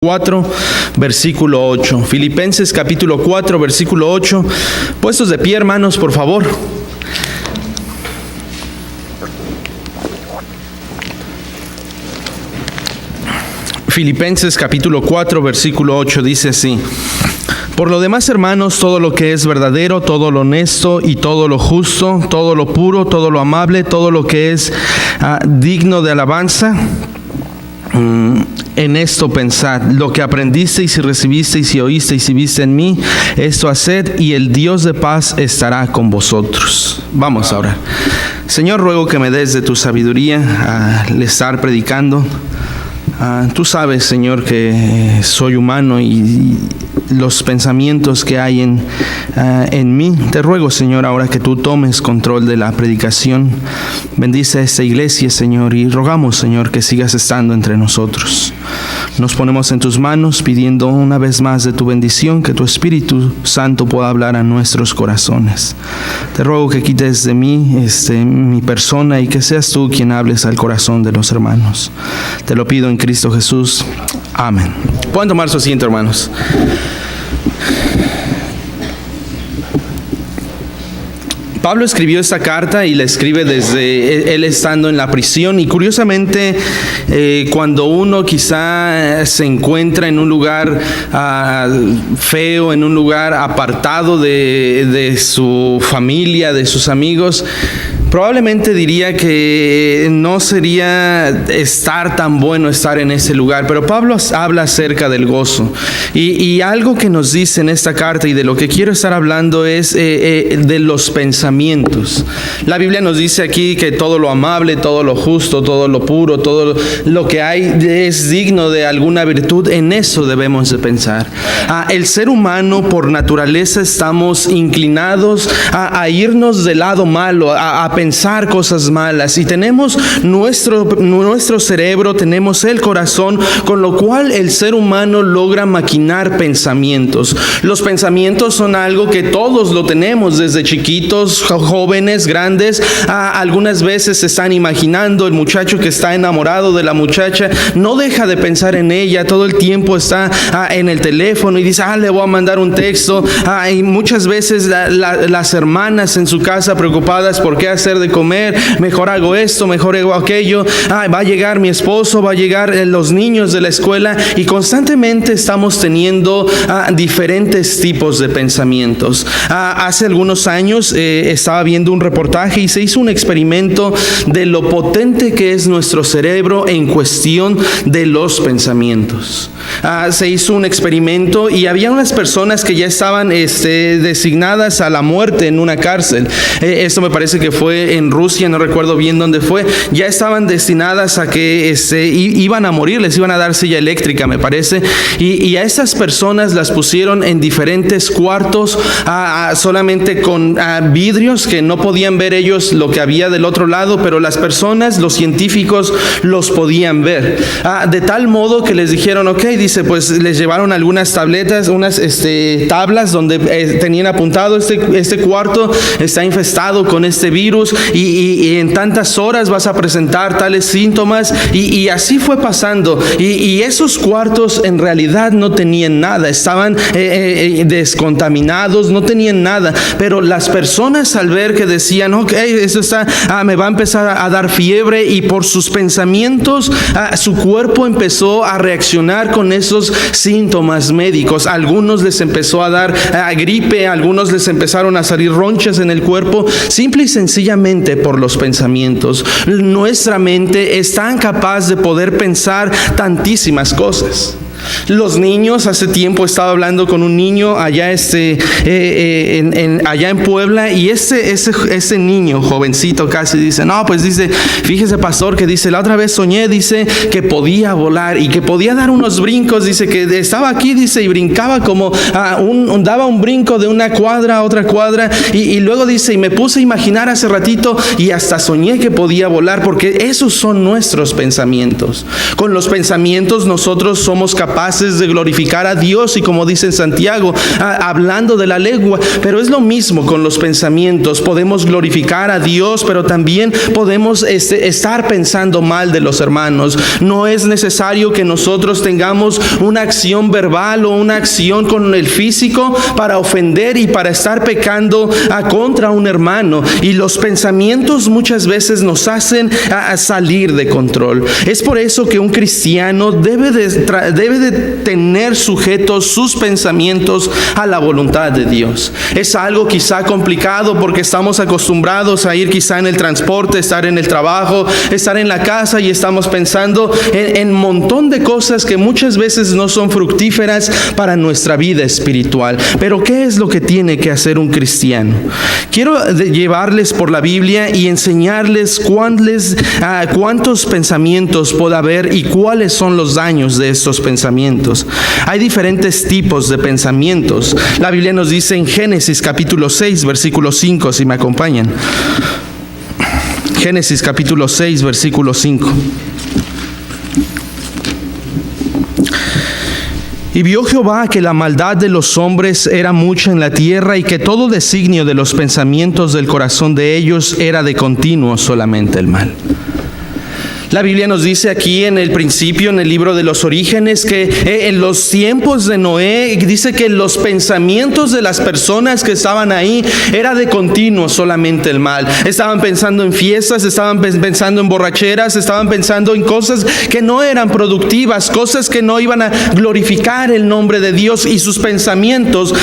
4, versículo 8. Filipenses capítulo 4, versículo 8. Puestos de pie, hermanos, por favor. Filipenses capítulo 4, versículo 8 dice así: Por lo demás, hermanos, todo lo que es verdadero, todo lo honesto y todo lo justo, todo lo puro, todo lo amable, todo lo que es digno de alabanza, en esto pensad. Lo que aprendisteis y recibisteis y oísteis y viste en mí, esto haced, y el Dios de paz estará con vosotros. Vamos ahora. Señor, ruego que me des de tu sabiduría al estar predicando. Tú sabes, Señor, que soy humano y los pensamientos que hay en mí. Te ruego, Señor, ahora que tú tomes control de la predicación. Bendice a esta iglesia, Señor, y rogamos, Señor, que sigas estando entre nosotros. Nos ponemos en tus manos pidiendo una vez más de tu bendición, que tu Espíritu Santo pueda hablar a nuestros corazones. Te ruego que quites de mí mi persona y que seas tú quien hables al corazón de los hermanos. Te lo pido en Cristo Jesús. Amén. Pueden tomar su asiento, hermanos. Pablo escribió esta carta y la escribe desde él estando en la prisión, y curiosamente cuando uno quizá se encuentra en un lugar feo, en un lugar apartado de su familia, de sus amigos, probablemente diría que no sería estar tan bueno estar en ese lugar, pero Pablo habla acerca del gozo, y algo que nos dice en esta carta y de lo que quiero estar hablando es de los pensamientos. La Biblia nos dice aquí que todo lo amable, todo lo justo, todo lo puro, todo lo que hay es digno de alguna virtud. En eso debemos de pensar. El ser humano por naturaleza estamos inclinados a irnos del lado malo, a pensar cosas malas, y tenemos nuestro cerebro, tenemos el corazón, con lo cual el ser humano logra maquinar pensamientos. Los pensamientos son algo que todos lo tenemos desde chiquitos, jóvenes, grandes. Algunas veces se están imaginando el muchacho que está enamorado de la muchacha, no deja de pensar en ella, todo el tiempo está en el teléfono y dice, le voy a mandar un texto. Y muchas veces las hermanas en su casa preocupadas por qué hacer de comer, mejor hago esto, mejor hago aquello, va a llegar mi esposo, va a llegar los niños de la escuela, y constantemente estamos teniendo diferentes tipos de pensamientos. Hace algunos años estaba viendo un reportaje y se hizo un experimento de lo potente que es nuestro cerebro en cuestión de los pensamientos. Se hizo un experimento y había unas personas que ya estaban designadas a la muerte en una cárcel. Esto me parece que fue en Rusia, no recuerdo bien dónde fue. Ya estaban destinadas a que iban a morir, les iban a dar silla eléctrica, me parece, y a esas personas las pusieron en diferentes cuartos, solamente con vidrios que no podían ver ellos lo que había del otro lado, pero las personas, los científicos, los podían ver, de tal modo que les dijeron, ok, dice, pues les llevaron algunas tabletas, unas tablas donde tenían apuntado este cuarto está infestado con este virus, y en tantas horas vas a presentar tales síntomas, y así fue pasando, y esos cuartos en realidad no tenían nada, estaban descontaminados, no tenían nada, pero las personas al ver que decían, ok, eso está, me va a empezar a dar fiebre, y por sus pensamientos su cuerpo empezó a reaccionar con esos síntomas médicos. Algunos les empezó a dar gripe, algunos les empezaron a salir ronchas en el cuerpo, simple y sencillamente por los pensamientos. Nuestra mente es tan capaz de poder pensar tantísimas cosas. Los niños, hace tiempo estaba hablando con un niño allá allá en Puebla, y ese niño jovencito casi dice, fíjese, pastor, que dice, la otra vez soñé, dice, que podía volar y que podía dar unos brincos, dice, que estaba aquí, dice, y brincaba como daba un brinco de una cuadra a otra cuadra, y luego dice, y me puse a imaginar hace ratito y hasta soñé que podía volar, porque esos son nuestros pensamientos. Con los pensamientos nosotros somos capaces capaces de glorificar a Dios, y como dice en Santiago, hablando de la lengua. Pero es lo mismo con los pensamientos. Podemos glorificar a Dios, pero también podemos estar pensando mal de los hermanos. No es necesario que nosotros tengamos una acción verbal o una acción con el físico para ofender y para estar pecando contra un hermano. Y los pensamientos muchas veces nos hacen salir de control. Es por eso que un cristiano debe de tener sujetos sus pensamientos a la voluntad de Dios. Es algo quizá complicado porque estamos acostumbrados a ir quizá en el transporte, estar en el trabajo, estar en la casa, y estamos pensando en un montón de cosas que muchas veces no son fructíferas para nuestra vida espiritual. Pero ¿qué es lo que tiene que hacer un cristiano? Quiero llevarles por la Biblia y enseñarles cuántos pensamientos puede haber y cuáles son los daños de estos pensamientos. Hay diferentes tipos de pensamientos. La Biblia nos dice en Génesis capítulo 6, versículo 5, si me acompañan. Génesis capítulo 6, versículo 5. Y vio Jehová que la maldad de los hombres era mucha en la tierra, y que todo designio de los pensamientos del corazón de ellos era de continuo solamente el mal. La Biblia nos dice aquí en el principio, en el libro de los Orígenes, que en los tiempos de Noé, dice que los pensamientos de las personas que estaban ahí era de continuo solamente el mal. Estaban pensando en fiestas, estaban pensando en borracheras, estaban pensando en cosas que no eran productivas, cosas que no iban a glorificar el nombre de Dios, y sus pensamientos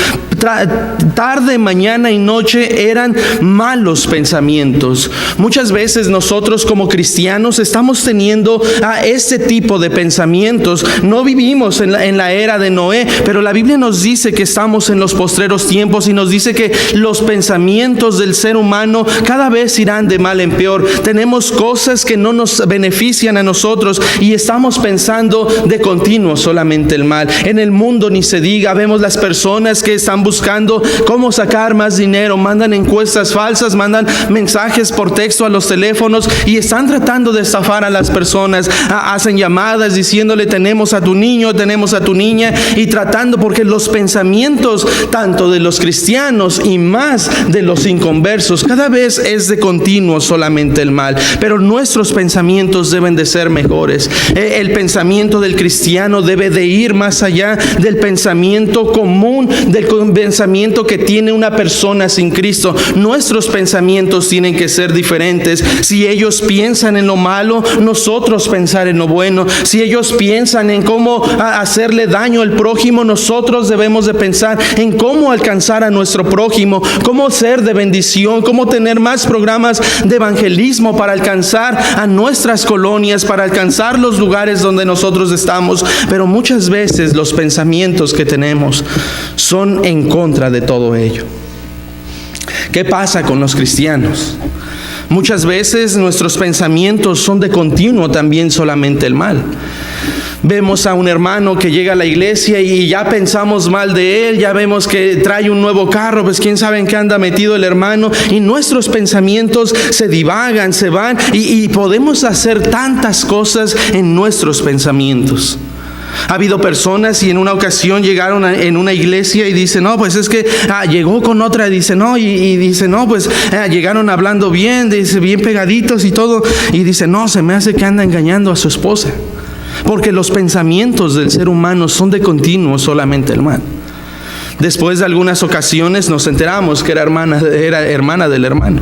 tarde, mañana y noche eran malos pensamientos. Muchas veces nosotros como cristianos estamos teniendo este tipo de pensamientos. No vivimos en la era de Noé, pero la Biblia nos dice que estamos en los postreros tiempos, y nos dice que los pensamientos del ser humano cada vez irán de mal en peor. Tenemos cosas que no nos benefician a nosotros y estamos pensando de continuo solamente el mal. En el mundo ni se diga, vemos las personas que están buscando cómo sacar más dinero, mandan encuestas falsas, mandan mensajes por texto a los teléfonos y están tratando de estafar a las personas. Hacen llamadas diciéndole: tenemos a tu niño, tenemos a tu niña, y tratando, porque los pensamientos tanto de los cristianos y más de los inconversos cada vez es de continuo solamente el mal. Pero nuestros pensamientos deben de ser mejores. El pensamiento del cristiano debe de ir más allá del pensamiento común, del pensamiento que tiene una persona sin Cristo. Nuestros pensamientos tienen que ser diferentes. Si ellos piensan en lo malo, nosotros pensar en lo bueno. Si ellos piensan en cómo hacerle daño al prójimo, nosotros debemos de pensar en cómo alcanzar a nuestro prójimo, cómo ser de bendición, cómo tener más programas de evangelismo para alcanzar a nuestras colonias, para alcanzar los lugares donde nosotros estamos. Pero muchas veces los pensamientos que tenemos son en contra de todo ello. ¿Qué pasa con los cristianos? Muchas veces nuestros pensamientos son de continuo también solamente el mal. Vemos a un hermano que llega a la iglesia y ya pensamos mal de él, ya vemos que trae un nuevo carro, pues quién sabe en qué anda metido el hermano, y nuestros pensamientos se divagan, se van, y podemos hacer tantas cosas en nuestros pensamientos. Ha habido personas y en una ocasión llegaron en una iglesia y dicen: no, pues es que llegó con otra, dice no, y dice no, pues llegaron hablando bien, dice bien pegaditos y todo, y dice no, se me hace que anda engañando a su esposa, porque los pensamientos del ser humano son de continuo solamente el mal. Después de algunas ocasiones nos enteramos que era hermana del hermano.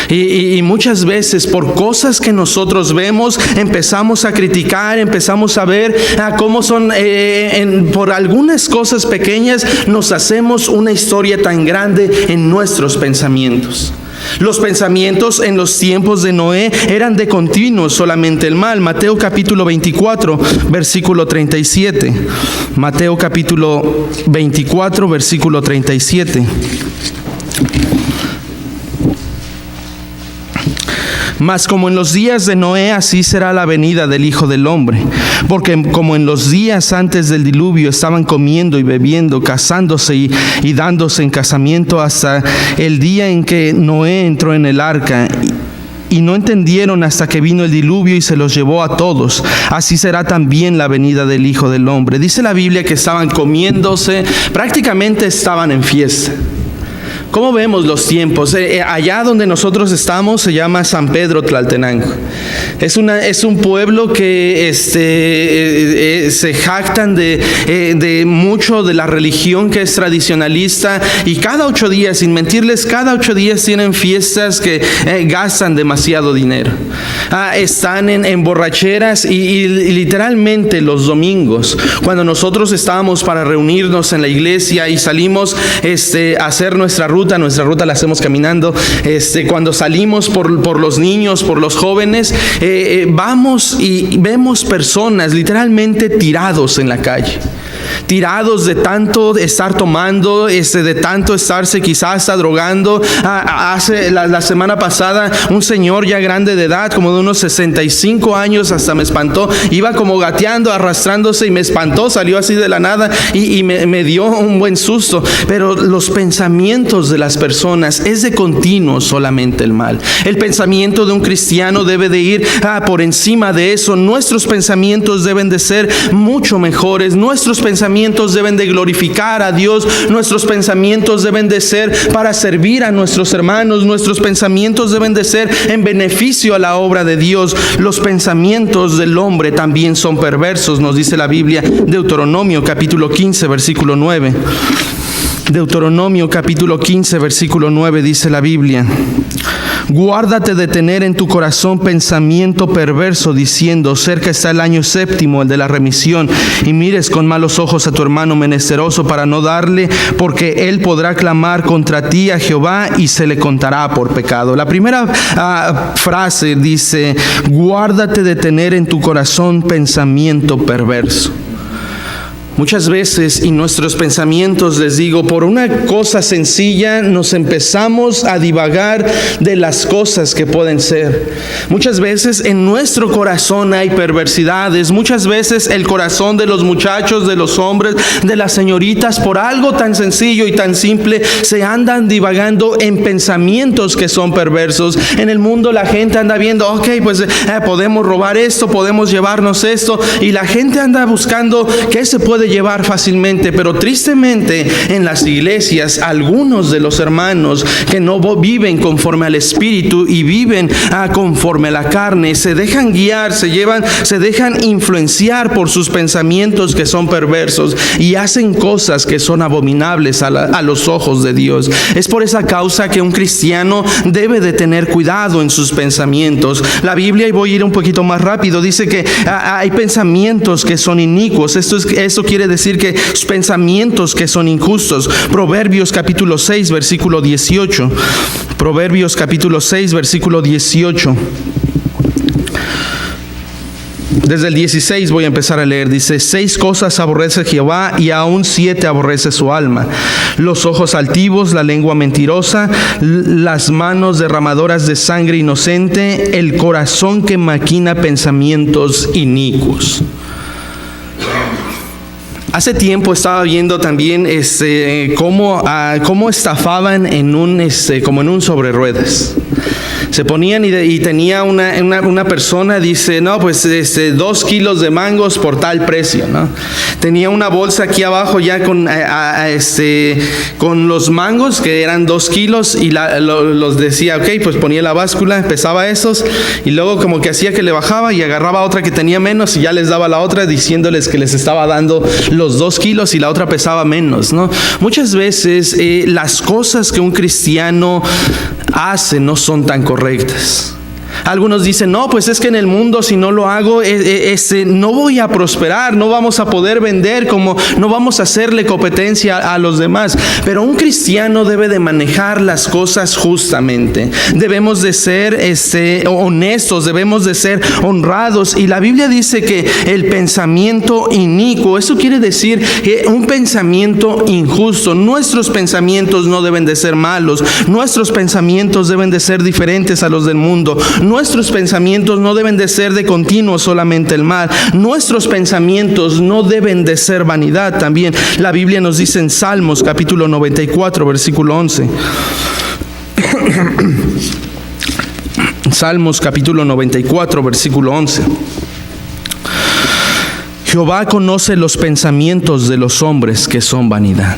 Y muchas veces por cosas que nosotros vemos empezamos a criticar, empezamos a ver cómo son, por algunas cosas pequeñas nos hacemos una historia tan grande en nuestros pensamientos. Los pensamientos en los tiempos de Noé eran de continuo solamente el mal. Mateo capítulo 24, versículo 37. Mateo capítulo 24, versículo 37. Mas como en los días de Noé, así será la venida del Hijo del Hombre. Porque como en los días antes del diluvio estaban comiendo y bebiendo, casándose y dándose en casamiento hasta el día en que Noé entró en el arca, y no entendieron hasta que vino el diluvio y se los llevó a todos. Así será también la venida del Hijo del Hombre. Dice la Biblia que estaban comiéndose, prácticamente estaban en fiesta. ¿Cómo vemos los tiempos? Allá donde nosotros estamos se llama San Pedro Tlaltenango. Es un pueblo que se jactan de mucho de la religión que es tradicionalista, y cada 8 días, sin mentirles, cada 8 días tienen fiestas que gastan demasiado dinero. Están en borracheras y literalmente los domingos, cuando nosotros estábamos para reunirnos en la iglesia y salimos a hacer nuestra ruta la hacemos caminando. Cuando salimos por los niños, por los jóvenes, vamos y vemos personas literalmente tirados en la calle. Tirados de tanto estar tomando, de tanto estarse quizás hasta drogando. Hace la semana pasada, un señor ya grande de edad, como de unos 65 años, hasta me espantó. Iba como gateando, arrastrándose, y me espantó, salió así de la nada y me dio un buen susto. Pero los pensamientos de las personas es de continuo solamente el mal. El pensamiento de un cristiano debe de ir por encima de eso. Nuestros pensamientos deben de ser mucho mejores. Nuestros pensamientos deben de glorificar a Dios. Nuestros pensamientos deben de ser para servir a nuestros hermanos. Nuestros pensamientos deben de ser en beneficio a la obra de Dios. Los pensamientos del hombre también son perversos, nos dice la Biblia, Deuteronomio capítulo 15 versículo 9. Deuteronomio capítulo 15 versículo 9 dice la Biblia: guárdate de tener en tu corazón pensamiento perverso, diciendo: cerca está el año séptimo, el de la remisión, y mires con malos ojos a tu hermano menesteroso para no darle, porque él podrá clamar contra ti a Jehová y se le contará por pecado. La primera frase dice: guárdate de tener en tu corazón pensamiento perverso. Muchas veces, y nuestros pensamientos, les digo, por una cosa sencilla nos empezamos a divagar de las cosas que pueden ser. Muchas veces en nuestro corazón hay perversidades. Muchas veces el corazón de los muchachos, de los hombres, de las señoritas, por algo tan sencillo y tan simple, se andan divagando en pensamientos que son perversos. En el mundo la gente anda viendo, pues podemos robar esto, podemos llevarnos esto, y la gente anda buscando qué se puede llevar fácilmente. Pero tristemente en las iglesias, algunos de los hermanos que no viven conforme al Espíritu y viven conforme a la carne, se dejan guiar, se dejan influenciar por sus pensamientos que son perversos, y hacen cosas que son abominables a los ojos de Dios. Es por esa causa que un cristiano debe de tener cuidado en sus pensamientos. La Biblia, y voy a ir un poquito más rápido, dice que hay pensamientos que son inicuos. Esto quiere decir que pensamientos que son injustos. Proverbios capítulo 6 versículo 18. Proverbios capítulo 6 versículo 18. Desde el 16 voy a empezar a leer. Dice: 6 cosas aborrece Jehová, y aún 7 aborrece su alma: los ojos altivos, la lengua mentirosa, las manos derramadoras de sangre inocente, el corazón que maquina pensamientos inicuos. Hace tiempo estaba viendo también cómo estafaban como en un sobre ruedas. Se ponían y tenía una persona, dice, no, pues 2 kilos de mangos por tal precio, ¿no? Tenía una bolsa aquí abajo ya con los mangos, que eran 2 kilos, y los decía, pues ponía la báscula, pesaba esos, y luego como que hacía que le bajaba y agarraba otra que tenía menos y ya les daba la otra, diciéndoles que les estaba dando los 2 kilos y la otra pesaba menos, ¿no? Muchas veces las cosas que un cristiano hace no son tan correctas. Algunos dicen, no, pues es que en el mundo si no lo hago, no voy a prosperar, no vamos a poder vender, no vamos a hacerle competencia a los demás. Pero un cristiano debe de manejar las cosas justamente. Debemos de ser honestos, debemos de ser honrados. Y la Biblia dice que el pensamiento inicuo, eso quiere decir que un pensamiento injusto. Nuestros pensamientos no deben de ser malos, nuestros pensamientos deben de ser diferentes a los del mundo. Nuestros pensamientos no deben de ser de continuo solamente el mal. Nuestros pensamientos no deben de ser vanidad también. La Biblia nos dice en Salmos capítulo 94 versículo 11. Salmos capítulo 94, versículo 11. Jehová conoce los pensamientos de los hombres, que son vanidad.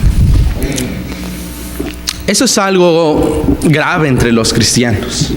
Eso es algo grave entre los cristianos.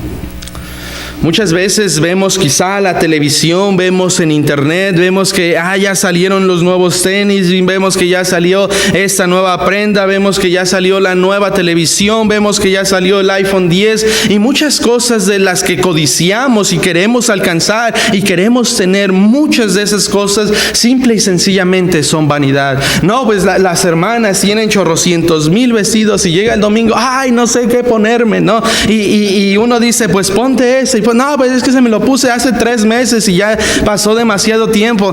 Muchas veces vemos quizá la televisión, vemos en internet, vemos que ya salieron los nuevos tenis, y vemos que ya salió esta nueva prenda, vemos que ya salió la nueva televisión, vemos que ya salió el iPhone 10 y muchas cosas de las que codiciamos y queremos alcanzar y queremos tener. Muchas de esas cosas simple y sencillamente son vanidad. No, pues las hermanas tienen chorrocientos mil vestidos y llega el domingo, no sé qué ponerme, ¿no? Y uno dice, pues ponte ese. Y no, pues es que se me lo puse hace 3 meses y ya pasó demasiado tiempo.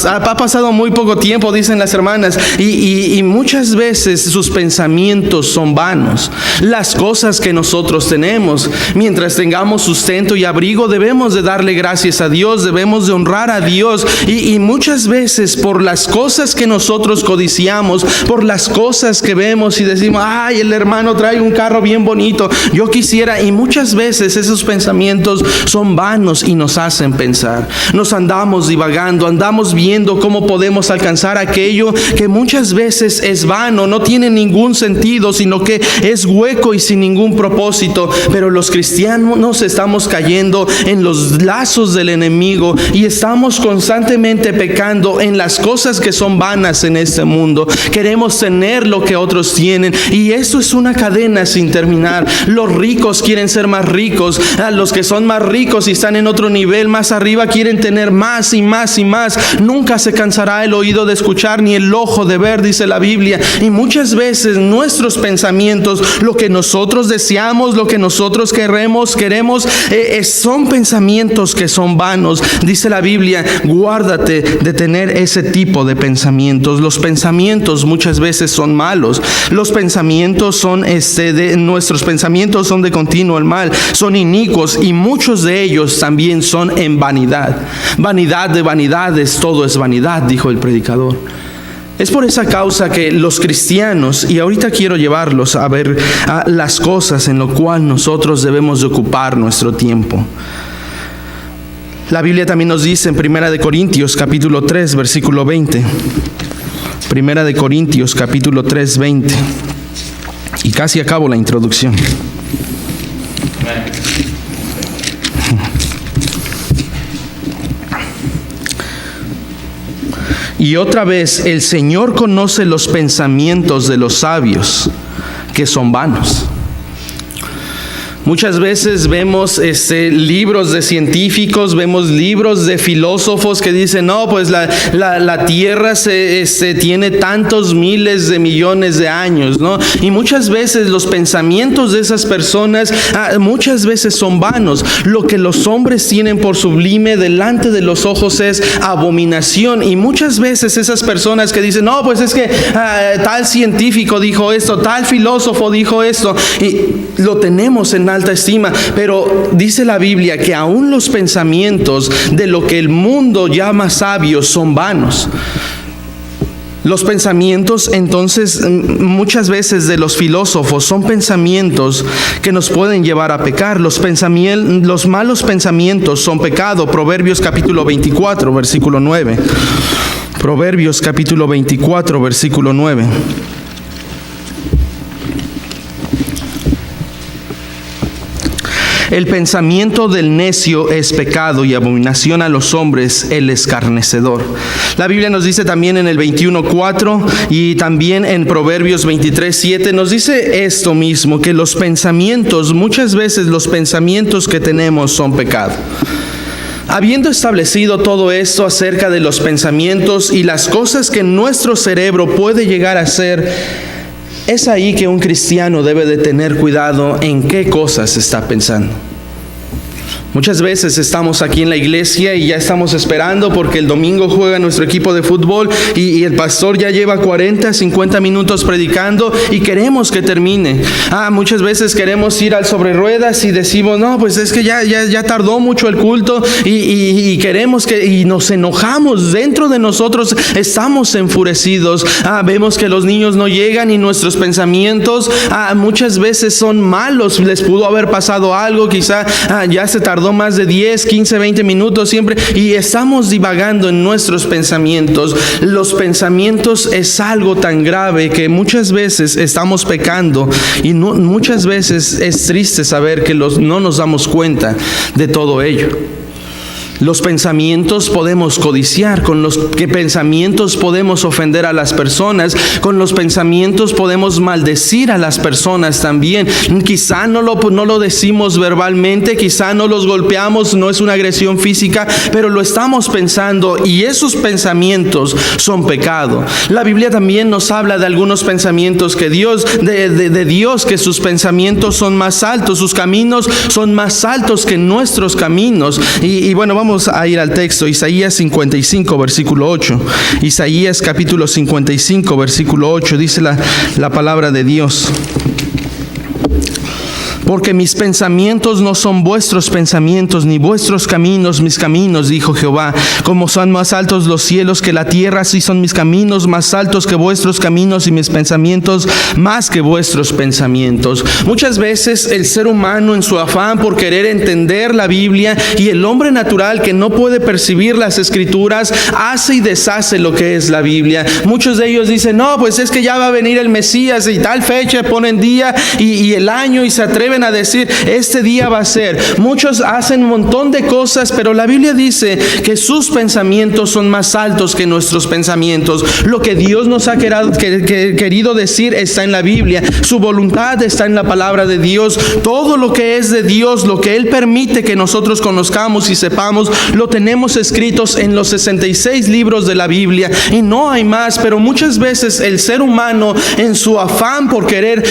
Ha pasado muy poco tiempo, dicen las hermanas. Y muchas veces sus pensamientos son vanos. Las cosas que nosotros tenemos, mientras tengamos sustento y abrigo, debemos de darle gracias a Dios, debemos de honrar a Dios. Y muchas veces por las cosas que nosotros codiciamos, por las cosas que vemos y decimos, el hermano trae un carro bien bonito, yo quisiera. Y muchas veces esos pensamientos son vanos y nos hacen pensar. Nos andamos divagando, andamos viendo cómo podemos alcanzar aquello que muchas veces es vano, no tiene ningún sentido, sino que es hueco y sin ningún propósito. Pero los cristianos nos estamos cayendo en los lazos del enemigo y estamos constantemente pecando en las cosas que son vanas en este mundo. Queremos tener lo que otros tienen y eso es una cadena sin terminar. Los ricos quieren ser más ricos, los que son más ricos y están en otro nivel más arriba quieren tener más y más y más. Nunca se cansará el oído de escuchar ni el ojo de ver, dice la Biblia. Y muchas veces nuestros pensamientos, lo que nosotros deseamos, lo que nosotros queremos, son pensamientos que son vanos. Dice la Biblia, guárdate de tener ese tipo de pensamientos. Los pensamientos muchas veces son malos. Los pensamientos son nuestros pensamientos son de continuo el mal, son inicuos y muchos de ellos también son en vanidad. Vanidad de vanidades, todo es vanidad, dijo el predicador. Es por esa causa que los cristianos, y ahorita quiero llevarlos a ver las cosas en lo cual nosotros debemos de ocupar nuestro tiempo. La Biblia también nos dice en 1 Corintios capítulo 3 versículo 20. 1 Corintios capítulo 3 20. Y casi acabo la introducción. Y otra vez, el Señor conoce los pensamientos de los sabios, que son vanos. Muchas veces vemos libros de científicos, vemos libros de filósofos que dicen, no, pues la Tierra tiene tantos miles de millones de años, ¿no? Y muchas veces los pensamientos de esas personas, muchas veces son vanos. Lo que los hombres tienen por sublime delante de los ojos es abominación. Y muchas veces esas personas que dicen, no, pues es que tal científico dijo esto, tal filósofo dijo esto, y lo tenemos en alta estima, pero dice la Biblia que aún los pensamientos de lo que el mundo llama sabios son vanos. Los pensamientos entonces muchas veces de los filósofos son pensamientos que nos pueden llevar a pecar. Los malos pensamientos son pecado. Proverbios capítulo 24 versículo 9. Proverbios capítulo 24 versículo 9. El pensamiento del necio es pecado y abominación a los hombres el escarnecedor. La Biblia nos dice también en el 21:4 y también en Proverbios 23:7 nos dice esto mismo, que los pensamientos, muchas veces los pensamientos que tenemos son pecado. Habiendo establecido todo esto acerca de los pensamientos y las cosas que nuestro cerebro puede llegar a ser, es ahí que un cristiano debe de tener cuidado en qué cosas está pensando. Muchas veces estamos aquí en la iglesia y ya estamos esperando porque el domingo juega nuestro equipo de fútbol y el pastor ya lleva 40, 50 minutos predicando y queremos que termine. Muchas veces queremos ir al sobre ruedas y decimos, no, pues es que ya tardó mucho el culto y queremos y nos enojamos. Dentro de nosotros estamos enfurecidos. Vemos que los niños no llegan y nuestros pensamientos muchas veces son malos. Les pudo haber pasado algo, quizá ya se tardó más de 10, 15, 20 minutos siempre y estamos divagando en nuestros pensamientos. Los pensamientos es algo tan grave que muchas veces estamos pecando y muchas veces es triste saber que no nos damos cuenta de todo ello. Los pensamientos podemos codiciar, con los pensamientos podemos ofender a las personas, con los pensamientos podemos maldecir a las personas también. Quizá no lo decimos verbalmente, quizá no los golpeamos, no es una agresión física, pero lo estamos pensando y esos pensamientos son pecado. La Biblia también nos habla de algunos pensamientos que Dios, de Dios, que sus pensamientos son más altos, sus caminos son más altos que nuestros caminos. Y bueno, vamos a ir al texto, Isaías 55, versículo 8. Isaías capítulo 55, versículo 8, dice la palabra de Dios. Porque mis pensamientos no son vuestros pensamientos, ni vuestros caminos mis caminos, dijo Jehová. Como son más altos los cielos que la tierra, así son mis caminos más altos que vuestros caminos y mis pensamientos más que vuestros pensamientos. Muchas veces el ser humano, en su afán por querer entender la Biblia, y el hombre natural que no puede percibir las escrituras, hace y deshace lo que es la Biblia. Muchos de ellos dicen, no, pues es que ya va a venir el Mesías y tal fecha, ponen día y el año y se atreven a decir, este día va a ser. Muchos hacen un montón de cosas, pero la Biblia dice que sus pensamientos son más altos que nuestros pensamientos. Lo que Dios nos ha querido decir está en la Biblia. Su voluntad está en la palabra de Dios. Todo lo que es de Dios, lo que Él permite que nosotros conozcamos y sepamos, lo tenemos escritos en los 66 libros de la Biblia y no hay más. Pero muchas veces el ser humano, en su afán por querer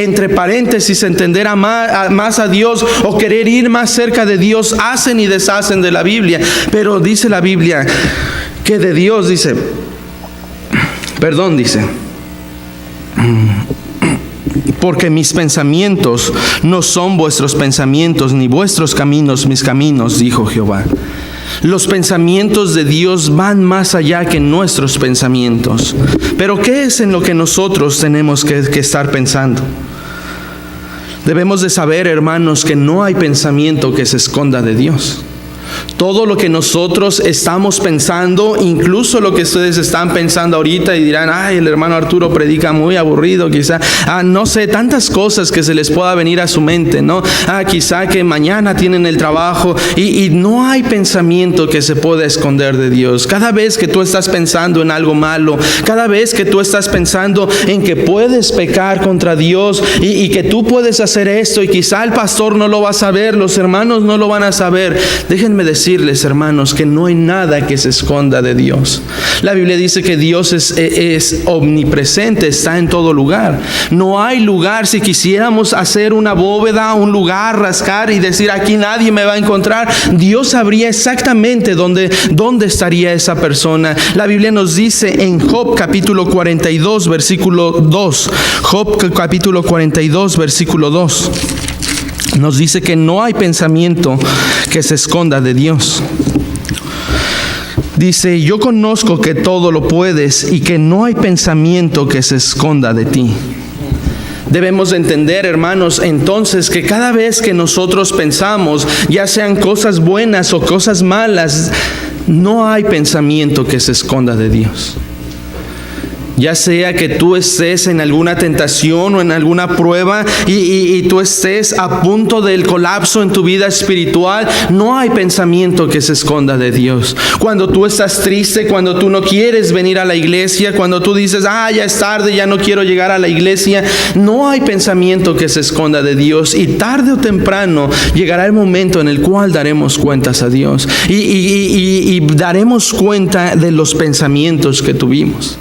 entre paréntesis entender más a Dios o querer ir más cerca de Dios, hacen y deshacen de la Biblia. Pero dice la Biblia que de Dios dice, porque mis pensamientos no son vuestros pensamientos, ni vuestros caminos mis caminos, dijo Jehová. Los pensamientos de Dios van más allá que nuestros pensamientos. Pero ¿qué es en lo que nosotros tenemos que estar pensando? Debemos de saber, hermanos, que no hay pensamiento que se esconda de Dios. Todo lo que nosotros estamos pensando, incluso lo que ustedes están pensando ahorita y dirán, ay, el hermano Arturo predica muy aburrido, quizá, no sé, tantas cosas que se les pueda venir a su mente, ¿no? Quizá que mañana tienen el trabajo y no hay pensamiento que se pueda esconder de Dios. Cada vez que tú estás pensando en algo malo, cada vez que tú estás pensando en que puedes pecar contra Dios y que tú puedes hacer esto y quizá el pastor no lo va a saber, los hermanos no lo van a saber, déjenme decirles, hermanos, que no hay nada que se esconda de Dios. La Biblia dice que Dios es omnipresente, está en todo lugar. No hay lugar, si quisiéramos hacer una bóveda, un lugar, rascar y decir, aquí nadie me va a encontrar, Dios sabría exactamente dónde estaría esa persona. La Biblia nos dice en Job capítulo 42, versículo 2, Job capítulo 42, versículo 2. Nos dice que no hay pensamiento que se esconda de Dios. Dice, yo conozco que todo lo puedes y que no hay pensamiento que se esconda de ti. Debemos de entender, hermanos, entonces que cada vez que nosotros pensamos, ya sean cosas buenas o cosas malas, no hay pensamiento que se esconda de Dios. Ya sea que tú estés en alguna tentación o en alguna prueba y tú estés a punto del colapso en tu vida espiritual, no hay pensamiento que se esconda de Dios. Cuando tú estás triste, cuando tú no quieres venir a la iglesia, cuando tú dices, ya es tarde, ya no quiero llegar a la iglesia, no hay pensamiento que se esconda de Dios. Y tarde o temprano llegará el momento en el cual daremos cuentas a Dios y daremos cuenta de los pensamientos que tuvimos.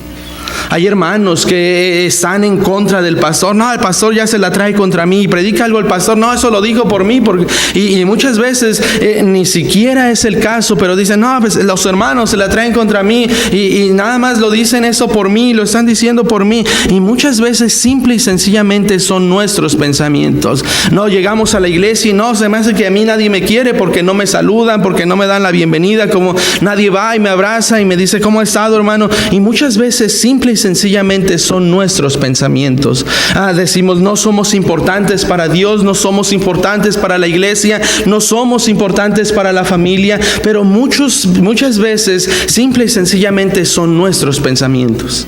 Hay hermanos que están en contra del pastor. No, el pastor ya se la trae contra mí. Predica algo el pastor. No, eso lo dijo por mí. Y muchas veces ni siquiera es el caso, pero dicen, no, pues los hermanos se la traen contra mí. Y nada más lo dicen eso por mí, lo están diciendo por mí. Y muchas veces simple y sencillamente son nuestros pensamientos. No, llegamos a la iglesia y no, se me hace que a mí nadie me quiere porque no me saludan, porque no me dan la bienvenida, como nadie va y me abraza y me dice, ¿cómo ha estado, hermano? Y muchas veces simple y sencillamente son nuestros pensamientos. Decimos, no somos importantes para Dios, no somos importantes para la iglesia, no somos importantes para la familia, pero muchas veces simple y sencillamente son nuestros pensamientos.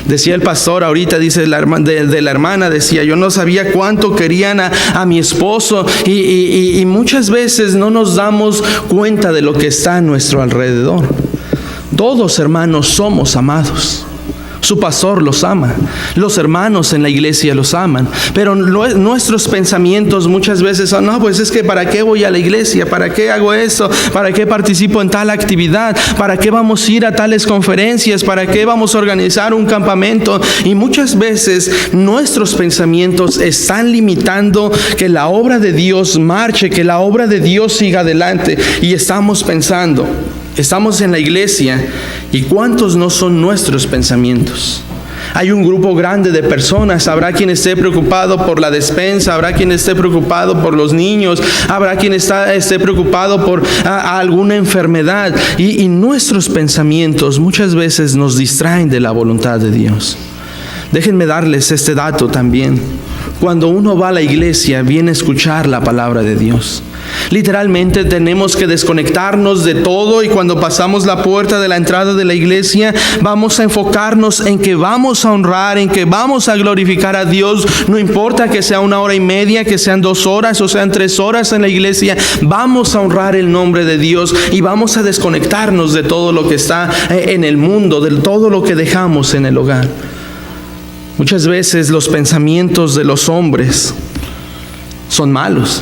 Decía el pastor ahorita, dice de la hermana, decía, yo no sabía cuánto querían a mi esposo, y muchas veces no nos damos cuenta de lo que está a nuestro alrededor. Todos, hermanos, somos amados. Su pastor los ama, los hermanos en la iglesia los aman, pero nuestros pensamientos muchas veces son, no, pues es que ¿para qué voy a la iglesia? ¿Para qué hago eso? ¿Para qué participo en tal actividad? ¿Para qué vamos a ir a tales conferencias? ¿Para qué vamos a organizar un campamento? Y muchas veces nuestros pensamientos están limitando que la obra de Dios marche, que la obra de Dios siga adelante, y estamos pensando, estamos en la iglesia, ¿y cuántos no son nuestros pensamientos? Hay un grupo grande de personas. Habrá quien esté preocupado por la despensa, habrá quien esté preocupado por los niños, habrá quien esté preocupado por alguna enfermedad. Y nuestros pensamientos muchas veces nos distraen de la voluntad de Dios. Déjenme darles este dato también. Cuando uno va a la iglesia, viene a escuchar la palabra de Dios. Literalmente tenemos que desconectarnos de todo, y cuando pasamos la puerta de la entrada de la iglesia, vamos a enfocarnos en que vamos a honrar, en que vamos a glorificar a Dios. No importa que sea 1 hora y media, que sean 2 horas o sean 3 horas en la iglesia, vamos a honrar el nombre de Dios y vamos a desconectarnos de todo lo que está en el mundo, de todo lo que dejamos en el hogar. Muchas veces los pensamientos de los hombres son malos.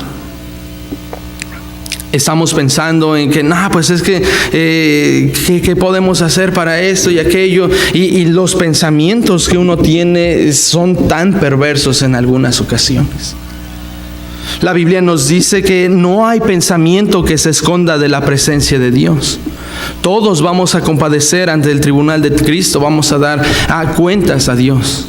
Estamos pensando en que, pues es que, ¿qué podemos hacer para esto y aquello? Y los pensamientos que uno tiene son tan perversos en algunas ocasiones. La Biblia nos dice que no hay pensamiento que se esconda de la presencia de Dios. Todos vamos a compadecer ante el tribunal de Cristo, vamos a dar cuentas a Dios.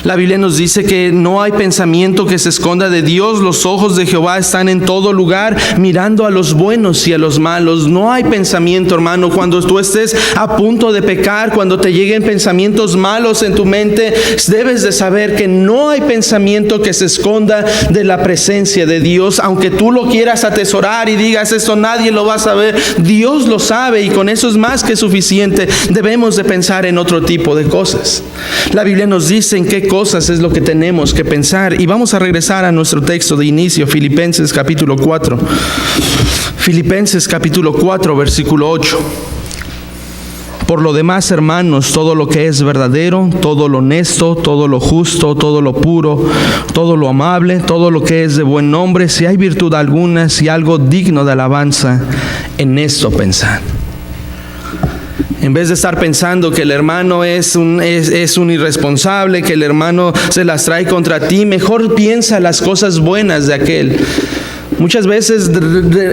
La Biblia nos dice que no hay pensamiento que se esconda de Dios. Los ojos de Jehová están en todo lugar, mirando a los buenos y a los malos. No hay pensamiento, hermano. Cuando tú estés a punto de pecar, cuando te lleguen pensamientos malos en tu mente, debes de saber que no hay pensamiento que se esconda de la presencia de Dios. Aunque tú lo quieras atesorar y digas, esto nadie lo va a saber, Dios lo sabe, y con eso es más que suficiente. Debemos de pensar en otro tipo de cosas. La Biblia nos dice en qué cosas es lo que tenemos que pensar, y vamos a regresar a nuestro texto de inicio, Filipenses capítulo 4. Filipenses capítulo 4, versículo 8. Por lo demás, hermanos, todo lo que es verdadero, todo lo honesto, todo lo justo, todo lo puro, todo lo amable, todo lo que es de buen nombre, si hay virtud alguna, si algo digno de alabanza, en esto pensad. En vez de estar pensando que el hermano es un irresponsable, que el hermano se las trae contra ti, mejor piensa las cosas buenas de aquel. Muchas veces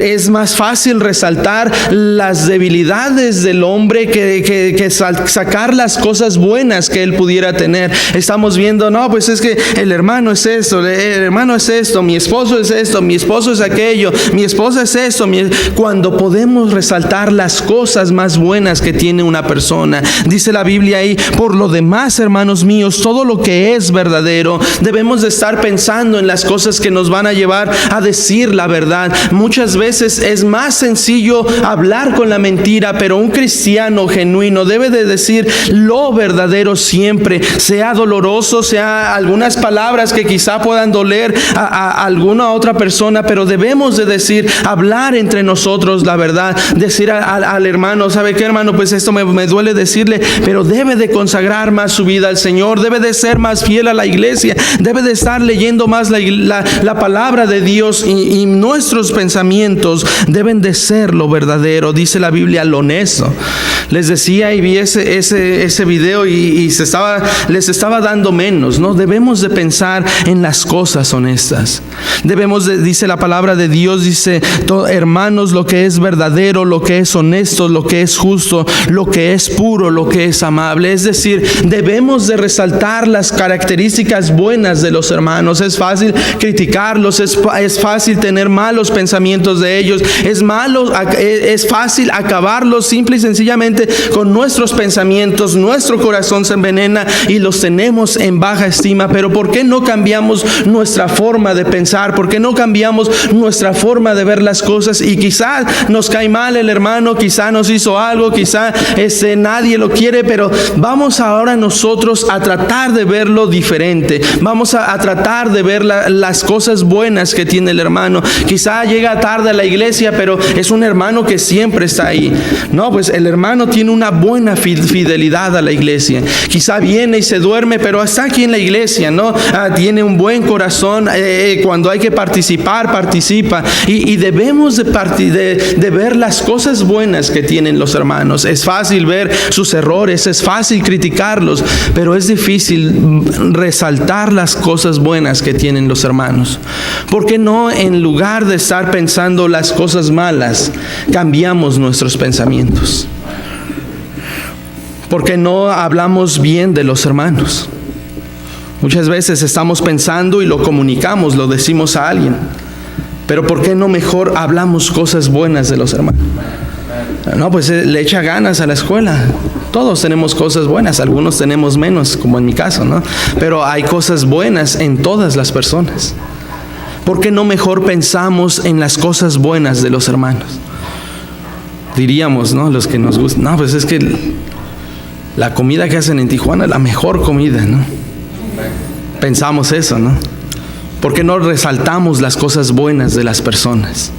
es más fácil resaltar las debilidades del hombre que sacar las cosas buenas que él pudiera tener. Estamos viendo, pues es que el hermano es esto, el hermano es esto, mi esposo es esto, mi esposo es aquello, mi esposa es esto. Cuando podemos resaltar las cosas más buenas que tiene una persona. Dice la Biblia ahí, por lo demás, hermanos míos, todo lo que es verdadero, debemos de estar pensando en las cosas que nos van a llevar a decir la verdad. Muchas veces es más sencillo hablar con la mentira, pero un cristiano genuino debe de decir lo verdadero siempre, sea doloroso, sea algunas palabras que quizá puedan doler a alguna otra persona, pero debemos de decir, hablar entre nosotros la verdad, decir al hermano, ¿sabe qué, hermano? Pues esto me duele decirle, pero debe de consagrar más su vida al Señor, debe de ser más fiel a la iglesia, debe de estar leyendo más la palabra de Dios, y nuestros pensamientos deben de ser lo verdadero, dice la Biblia, lo honesto. Les decía y vi ese video y les estaba dando menos, ¿no? Debemos de pensar en las cosas honestas. Dice la palabra de Dios, dice, hermanos, lo que es verdadero, lo que es honesto, lo que es justo, lo que es puro, lo que es amable. Es decir, debemos de resaltar las características buenas de los hermanos. Es fácil criticarlos, es fácil tener malos pensamientos de ellos, es fácil acabarlos simple y sencillamente con nuestros pensamientos. Nuestro corazón se envenena y los tenemos en baja estima. Pero ¿por qué no cambiamos nuestra forma de pensar? ¿Por qué no cambiamos nuestra forma de ver las cosas? Y quizá nos cae mal el hermano, quizá nos hizo algo, quizá nadie lo quiere, pero vamos ahora nosotros a tratar de verlo diferente. Vamos a tratar de ver las cosas buenas que tiene el hermano. Quizá llega tarde a la iglesia, pero es un hermano que siempre está ahí. No, pues el hermano tiene una buena fidelidad a la iglesia. Quizá viene y se duerme, pero está aquí en la iglesia, ¿no? Tiene un buen corazón. Cuando hay que participar, participa. Y debemos de ver las cosas buenas que tienen los hermanos. Es fácil ver sus errores, es fácil criticarlos, pero es difícil resaltar las cosas buenas que tienen los hermanos. ¿Por qué no, en lugar de estar pensando las cosas malas, cambiamos nuestros pensamientos? ¿Por qué no hablamos bien de los hermanos? Muchas veces estamos pensando y lo comunicamos, lo decimos a alguien. Pero ¿por qué no mejor hablamos cosas buenas de los hermanos? No, pues le echa ganas a la escuela. Todos tenemos cosas buenas, algunos tenemos menos, como en mi caso, ¿no? Pero hay cosas buenas en todas las personas. ¿Por qué no mejor pensamos en las cosas buenas de los hermanos? Diríamos, ¿no? Los que nos gustan, no, pues es que la comida que hacen en Tijuana es la mejor comida, ¿no? Pensamos eso, ¿no? ¿Por qué no resaltamos las cosas buenas de las personas?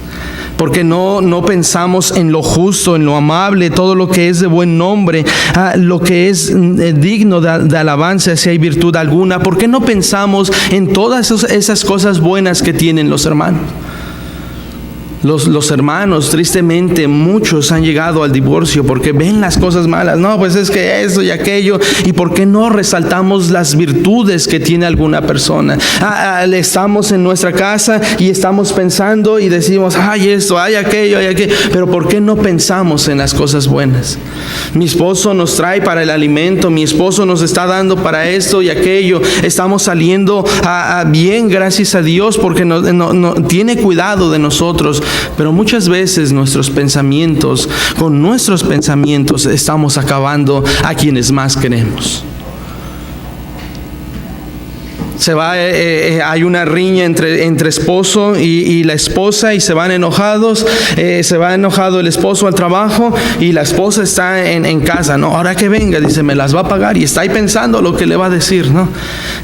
¿Por qué no pensamos en lo justo, en lo amable, todo lo que es de buen nombre, lo que es digno de alabanza, si hay virtud alguna? ¿Por qué no pensamos en todas esas cosas buenas que tienen los hermanos? Los hermanos, tristemente, muchos han llegado al divorcio porque ven las cosas malas. No, pues es que eso y aquello. ¿Y por qué no resaltamos las virtudes que tiene alguna persona? Estamos en nuestra casa y estamos pensando y decimos, ay esto, ay aquello, ay aquello. Pero ¿por qué no pensamos en las cosas buenas? Mi esposo nos trae para el alimento, mi esposo nos está dando para esto y aquello. Estamos saliendo bien, gracias a Dios, porque no tiene cuidado de nosotros. Pero muchas veces con nuestros pensamientos estamos acabando a quienes más queremos. Hay una riña entre esposo y la esposa y se van enojados. Se va enojado el esposo al trabajo y la esposa está en casa, ¿no? Ahora que venga, dice, me las va a pagar, y está ahí pensando lo que le va a decir, ¿no?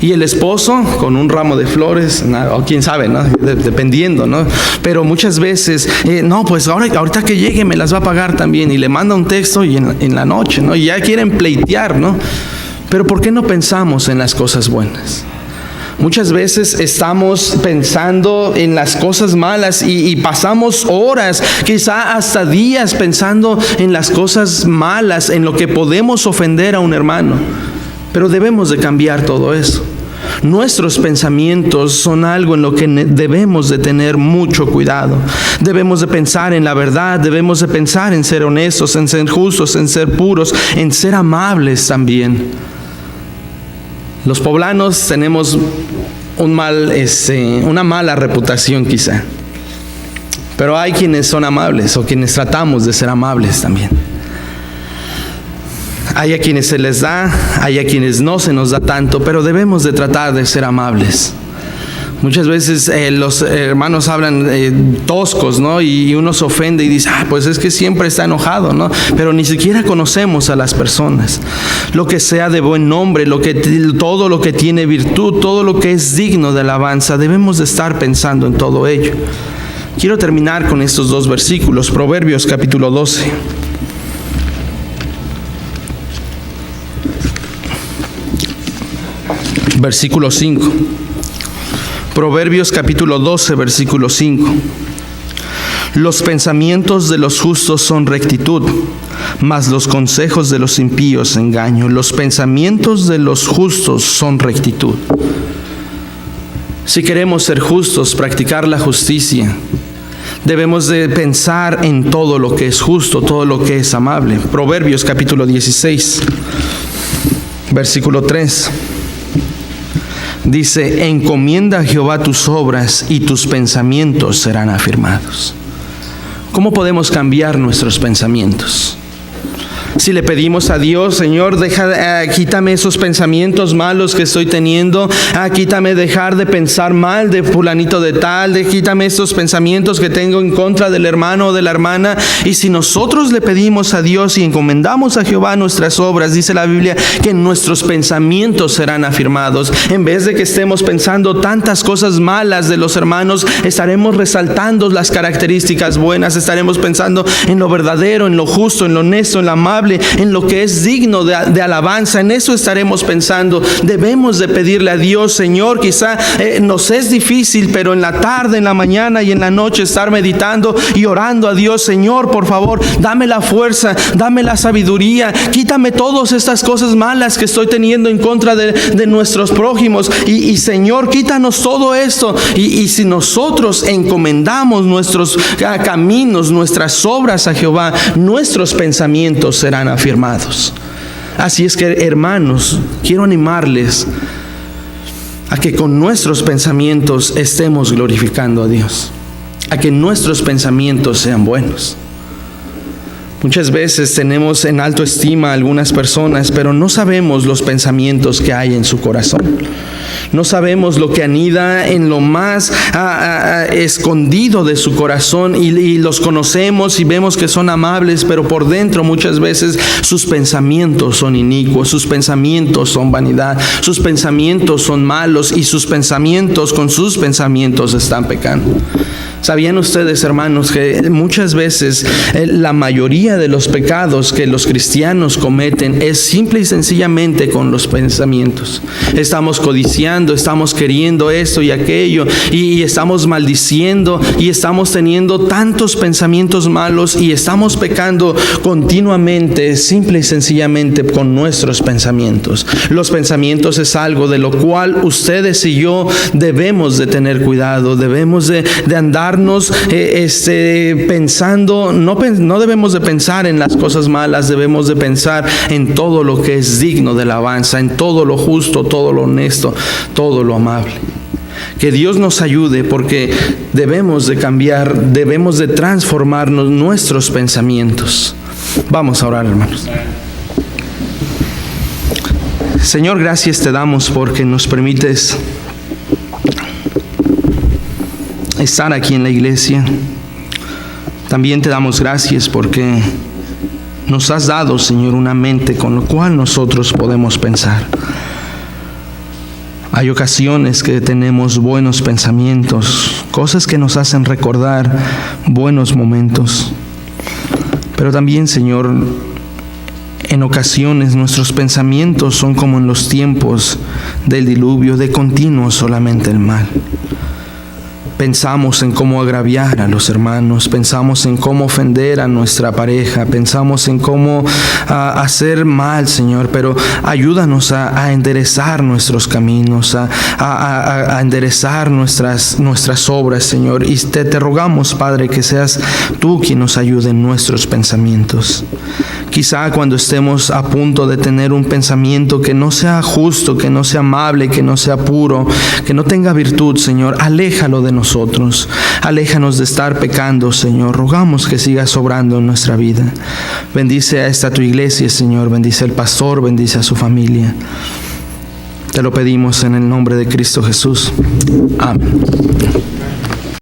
Y el esposo con un ramo de flores, o quién sabe, ¿no? Dependiendo, ¿no? Pero muchas veces, no, pues ahorita que llegue me las va a pagar también, y le manda un texto y en la noche, ¿no? Y ya quieren pleitear, ¿no? Pero ¿por qué no pensamos en las cosas buenas? Muchas veces estamos pensando en las cosas malas y pasamos horas, quizá hasta días, pensando en las cosas malas, en lo que podemos ofender a un hermano. Pero debemos de cambiar todo eso. Nuestros pensamientos son algo en lo que debemos de tener mucho cuidado. Debemos de pensar en la verdad, debemos de pensar en ser honestos, en ser justos, en ser puros, en ser amables también. Los poblanos tenemos una mala reputación quizá, pero hay quienes son amables o quienes tratamos de ser amables también. Hay a quienes se les da, hay a quienes no se nos da tanto, pero debemos de tratar de ser amables. Muchas veces los hermanos hablan toscos, ¿no? Y uno se ofende y dice, pues es que siempre está enojado, ¿no? Pero ni siquiera conocemos a las personas. Lo que sea de buen nombre, todo lo que tiene virtud, todo lo que es digno de alabanza, debemos de estar pensando en todo ello. Quiero terminar con estos dos versículos, Proverbios capítulo 12. Versículo 5. Proverbios capítulo 12, versículo 5. Los pensamientos de los justos son rectitud, mas los consejos de los impíos engaño. Los pensamientos de los justos son rectitud. Si queremos ser justos, practicar la justicia, debemos de pensar en todo lo que es justo, todo lo que es amable. Proverbios capítulo 16, versículo 3. Dice: encomienda a Jehová tus obras y tus pensamientos serán afirmados. ¿Cómo podemos cambiar nuestros pensamientos? Si le pedimos a Dios: Señor, quítame esos pensamientos malos que estoy teniendo, quítame dejar de pensar mal de fulanito de tal, quítame estos pensamientos que tengo en contra del hermano o de la hermana. Y si nosotros le pedimos a Dios y encomendamos a Jehová nuestras obras, dice la Biblia que nuestros pensamientos serán afirmados. En vez de que estemos pensando tantas cosas malas de los hermanos, estaremos resaltando las características buenas, estaremos pensando en lo verdadero, en lo justo, en lo honesto, en lo amable, en lo que es digno de alabanza. En eso estaremos pensando. Debemos de pedirle a Dios: Señor, quizá nos es difícil, pero en la tarde, en la mañana y en la noche estar meditando y orando a Dios: Señor, por favor, dame la fuerza, dame la sabiduría, quítame todas estas cosas malas que estoy teniendo en contra de nuestros prójimos, y Señor, quítanos todo esto. Y si nosotros encomendamos nuestros caminos, nuestras obras a Jehová, nuestros pensamientos serán afirmados. Así es que, hermanos, quiero animarles a que con nuestros pensamientos estemos glorificando a Dios, a que nuestros pensamientos sean buenos. Muchas veces tenemos en alto estima a algunas personas, pero no sabemos los pensamientos que hay en su corazón. No sabemos lo que anida en lo más escondido de su corazón, y los conocemos y vemos que son amables, pero por dentro muchas veces sus pensamientos son inicuos, sus pensamientos son vanidad, sus pensamientos son malos, y con sus pensamientos están pecando. ¿Sabían ustedes, hermanos, que muchas veces la mayoría de los pecados que los cristianos cometen es simple y sencillamente con los pensamientos? Estamos codiciando, estamos queriendo esto y aquello, y estamos maldiciendo, y estamos teniendo tantos pensamientos malos, y estamos pecando continuamente, simple y sencillamente con nuestros pensamientos. Los pensamientos es algo de lo cual ustedes y yo debemos de tener cuidado, debemos de andarnos pensando. No debemos de pensar en las cosas malas, debemos de pensar en todo lo que es digno de alabanza, en todo lo justo, todo lo honesto, todo lo amable. Que Dios nos ayude, porque debemos de cambiar, debemos de transformarnos nuestros pensamientos. Vamos a orar, hermanos. Señor, gracias te damos porque nos permites estar aquí en la iglesia. También te damos gracias porque nos has dado, Señor, una mente con la cual nosotros podemos pensar. Hay ocasiones que tenemos buenos pensamientos, cosas que nos hacen recordar buenos momentos. Pero también, Señor, en ocasiones nuestros pensamientos son como en los tiempos del diluvio, de continuo solamente el mal. Pensamos en cómo agraviar a los hermanos, pensamos en cómo ofender a nuestra pareja, pensamos en cómo hacer mal, Señor, pero ayúdanos a enderezar nuestros caminos, a enderezar nuestras obras, Señor. Y te rogamos, Padre, que seas tú quien nos ayude en nuestros pensamientos. Quizá cuando estemos a punto de tener un pensamiento que no sea justo, que no sea amable, que no sea puro, que no tenga virtud, Señor, aléjalo de nosotros. Aléjanos de estar pecando, Señor. Rogamos que sigas obrando en nuestra vida. Bendice a esta tu iglesia, Señor. Bendice al pastor, bendice a su familia. Te lo pedimos en el nombre de Cristo Jesús. Amén.